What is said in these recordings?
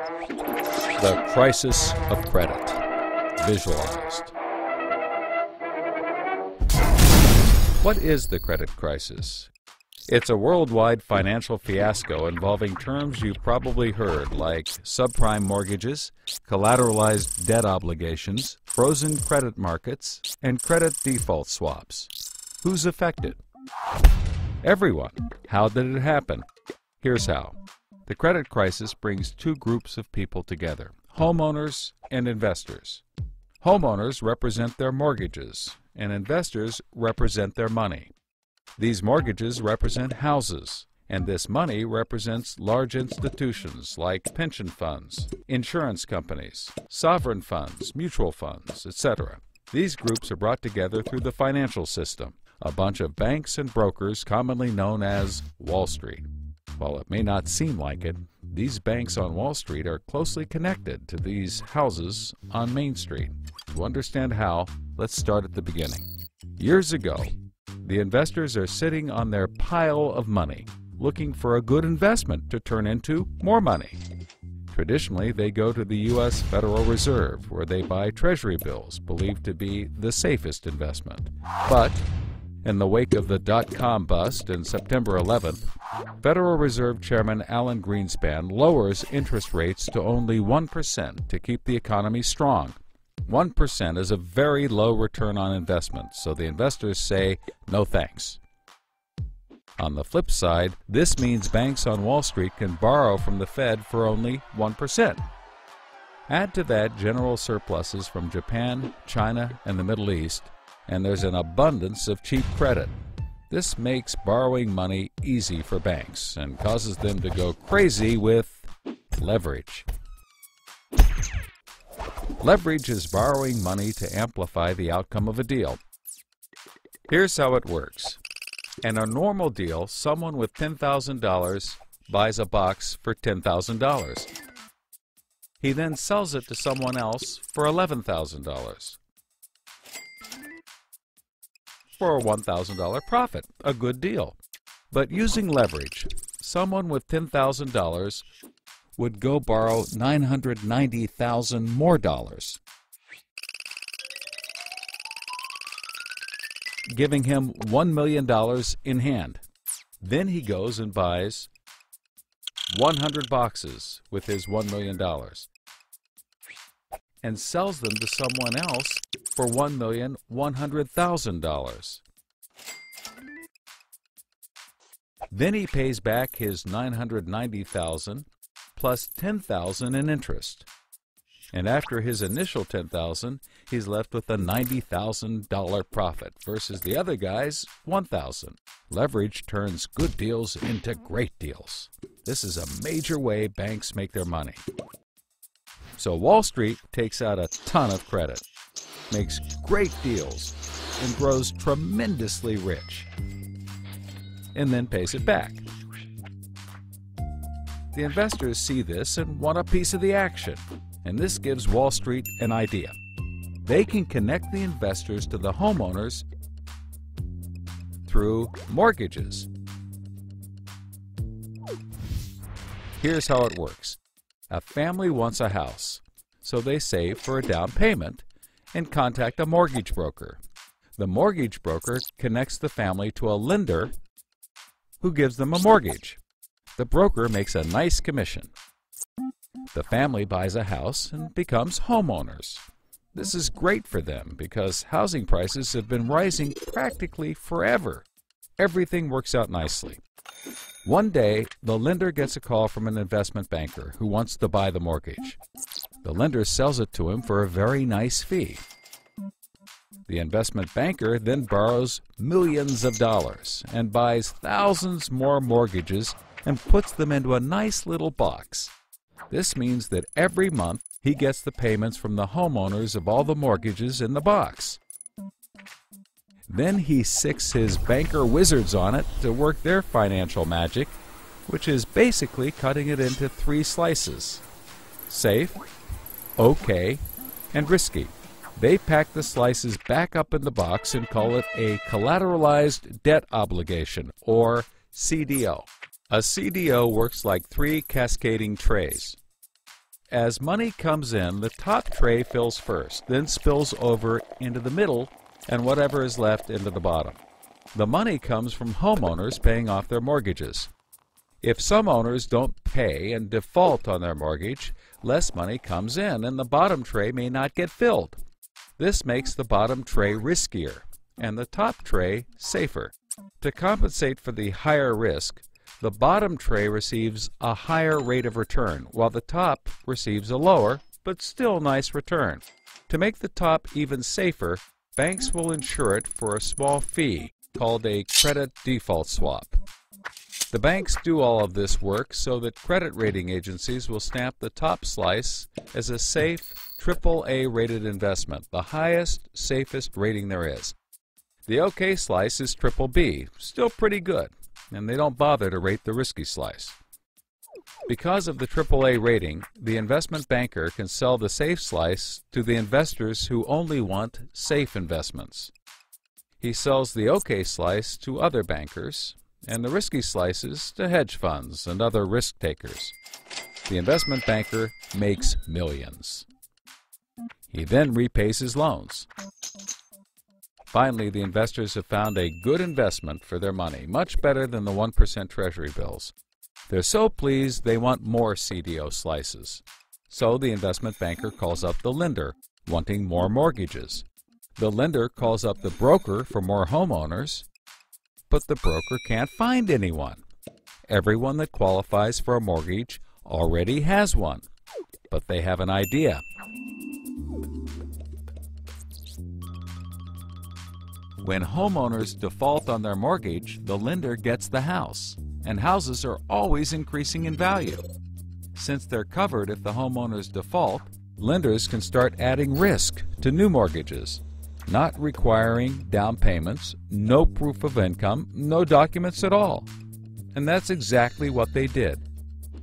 The crisis of credit, visualized. What is the credit crisis? It's a worldwide financial fiasco involving terms you've probably heard like subprime mortgages, collateralized debt obligations, frozen credit markets, and credit default swaps. Who's affected? Everyone. How did it happen? Here's how. The credit crisis brings two groups of people together, homeowners and investors. Homeowners represent their mortgages, and investors represent their money. These mortgages represent houses, and this money represents large institutions like pension funds, insurance companies, sovereign funds, mutual funds, etc. These groups are brought together through the financial system, a bunch of banks and brokers commonly known as Wall Street. While it may not seem like it, these banks on Wall Street are closely connected to these houses on Main Street. To understand how, let's start at the beginning. Years ago, the investors are sitting on their pile of money, looking for a good investment to turn into more money. Traditionally, they go to the U.S. Federal Reserve, where they buy Treasury bills, believed to be the safest investment. But in the wake of the dot-com bust in September 11th, Federal Reserve Chairman Alan Greenspan lowers interest rates to only 1% to keep the economy strong. 1% is a very low return on investment, so the investors say, no thanks. On the flip side, this means banks on Wall Street can borrow from the Fed for only 1%. Add to that general surpluses from Japan, China, and the Middle East, and there's an abundance of cheap credit. This makes borrowing money easy for banks and causes them to go crazy with leverage. Leverage is borrowing money to amplify the outcome of a deal. Here's how it works. In a normal deal, someone with $10,000 buys a box for $10,000. He then sells it to someone else for $11,000. For a $1,000 profit, a good deal. But using leverage, someone with $10,000 would go borrow $990,000 more dollars, giving him $1 million in hand. Then he goes and buys 100 boxes with his $1 million and sells them to someone else for $1,100,000. Then he pays back his $990,000 plus $10,000 in interest. And after his initial $10,000, he's left with a $90,000 profit versus the other guy's $1,000. Leverage turns good deals into great deals. This is a major way banks make their money. So Wall Street takes out a ton of credit, makes great deals, and grows tremendously rich, and then pays it back. The investors see this and want a piece of the action, and this gives Wall Street an idea. They can connect the investors to the homeowners through mortgages. Here's how it works. A family wants a house, so they save for a down payment and contact a mortgage broker. The mortgage broker connects the family to a lender who gives them a mortgage. The broker makes a nice commission. The family buys a house and becomes homeowners. This is great for them because housing prices have been rising practically forever. Everything works out nicely. One day, the lender gets a call from an investment banker who wants to buy the mortgage. The lender sells it to him for a very nice fee. The investment banker then borrows millions of dollars and buys thousands more mortgages and puts them into a nice little box. This means that every month he gets the payments from the homeowners of all the mortgages in the box. Then he sicks his banker wizards on it to work their financial magic, which is basically cutting it into 3 slices: safe, okay, and risky. They pack the slices back up in the box and call it a collateralized debt obligation, or CDO. A CDO works like 3 cascading trays. As money comes in, the top tray fills first, then spills over into the middle, and whatever is left into the bottom. The money comes from homeowners paying off their mortgages. If some owners don't pay and default on their mortgage, less money comes in and the bottom tray may not get filled. This makes the bottom tray riskier and the top tray safer. To compensate for the higher risk, the bottom tray receives a higher rate of return, while the top receives a lower, but still nice return. To make the top even safer, banks will insure it for a small fee called a credit default swap. The banks do all of this work so that credit rating agencies will stamp the top slice as a safe, AAA rated investment, the highest, safest rating there is. The OK slice is BBB, still pretty good, and they don't bother to rate the risky slice. Because of the AAA rating, the investment banker can sell the safe slice to the investors who only want safe investments. He sells the OK slice to other bankers, and the risky slices to hedge funds and other risk takers. The investment banker makes millions. He then repays his loans. Finally, the investors have found a good investment for their money, much better than the 1% Treasury bills. They're so pleased they want more CDO slices. So the investment banker calls up the lender, wanting more mortgages. The lender calls up the broker for more homeowners, but the broker can't find anyone. Everyone that qualifies for a mortgage already has one, but they have an idea. When homeowners default on their mortgage, the lender gets the house, and houses are always increasing in value. Since they're covered if the homeowners default, lenders can start adding risk to new mortgages, not requiring down payments, no proof of income, no documents at all. And that's exactly what they did.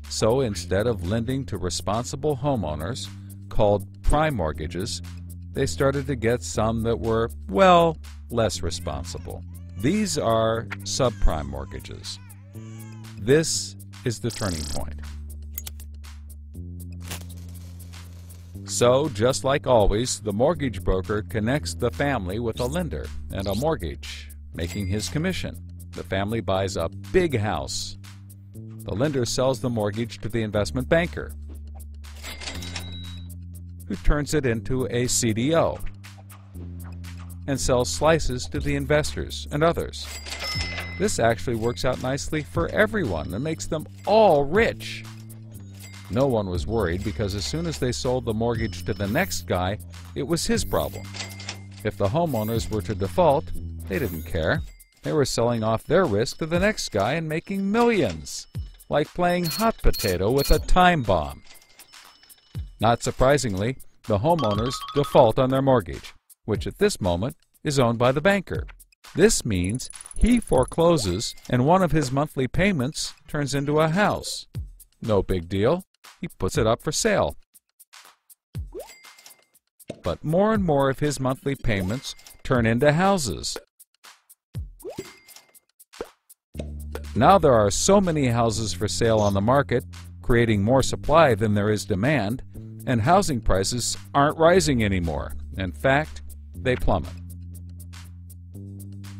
So instead of lending to responsible homeowners, called prime mortgages, they started to get some that were, well, less responsible. These are subprime mortgages. This is the turning point. So, just like always, the mortgage broker connects the family with a lender and a mortgage, making his commission. The family buys a big house. The lender sells the mortgage to the investment banker, who turns it into a CDO and sells slices to the investors and others. This actually works out nicely for everyone and makes them all rich. No one was worried because as soon as they sold the mortgage to the next guy, it was his problem. If the homeowners were to default, they didn't care. They were selling off their risk to the next guy and making millions, like playing hot potato with a time bomb. Not surprisingly, the homeowners default on their mortgage, which at this moment is owned by the banker. This means he forecloses and one of his monthly payments turns into a house. No big deal. He puts it up for sale. But more and more of his monthly payments turn into houses. Now there are so many houses for sale on the market, creating more supply than there is demand, and housing prices aren't rising anymore. In fact, they plummet.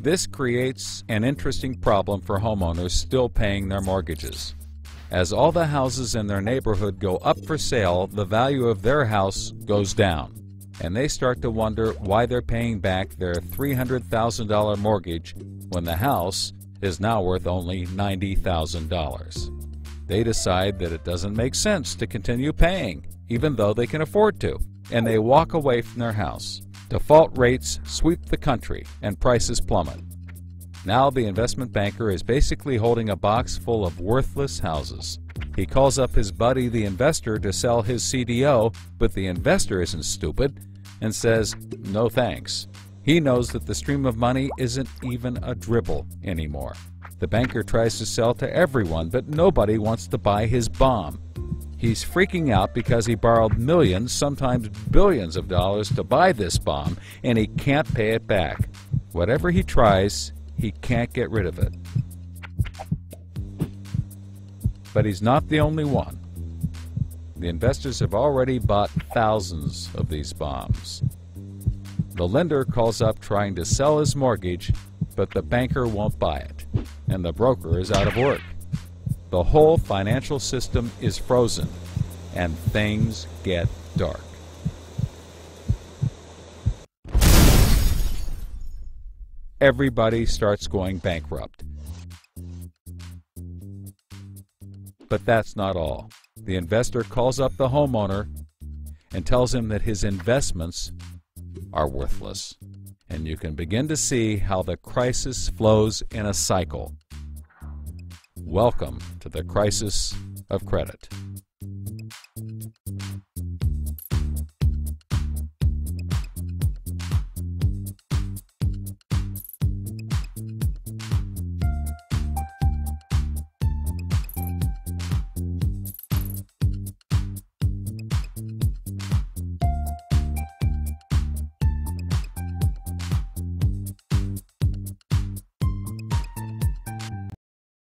This creates an interesting problem for homeowners still paying their mortgages. As all the houses in their neighborhood go up for sale, the value of their house goes down, and they start to wonder why they're paying back their $300,000 mortgage when the house is now worth only $90,000. They decide that it doesn't make sense to continue paying, even though they can afford to, and they walk away from their house. Default rates sweep the country and prices plummet. Now the investment banker is basically holding a box full of worthless houses. He calls up his buddy the investor to sell his CDO, but the investor isn't stupid and says, no thanks. He knows that the stream of money isn't even a dribble anymore. The banker tries to sell to everyone, but nobody wants to buy his bomb. He's freaking out because he borrowed millions, sometimes billions of dollars to buy this bomb, and he can't pay it back. Whatever he tries, he can't get rid of it. But he's not the only one. The investors have already bought thousands of these bombs. The lender calls up trying to sell his mortgage, but the banker won't buy it, and the broker is out of work. The whole financial system is frozen, and things get dark. Everybody starts going bankrupt. But that's not all. The investor calls up the homeowner and tells him that his investments are worthless. And you can begin to see how the crisis flows in a cycle. Welcome to the crisis of credit.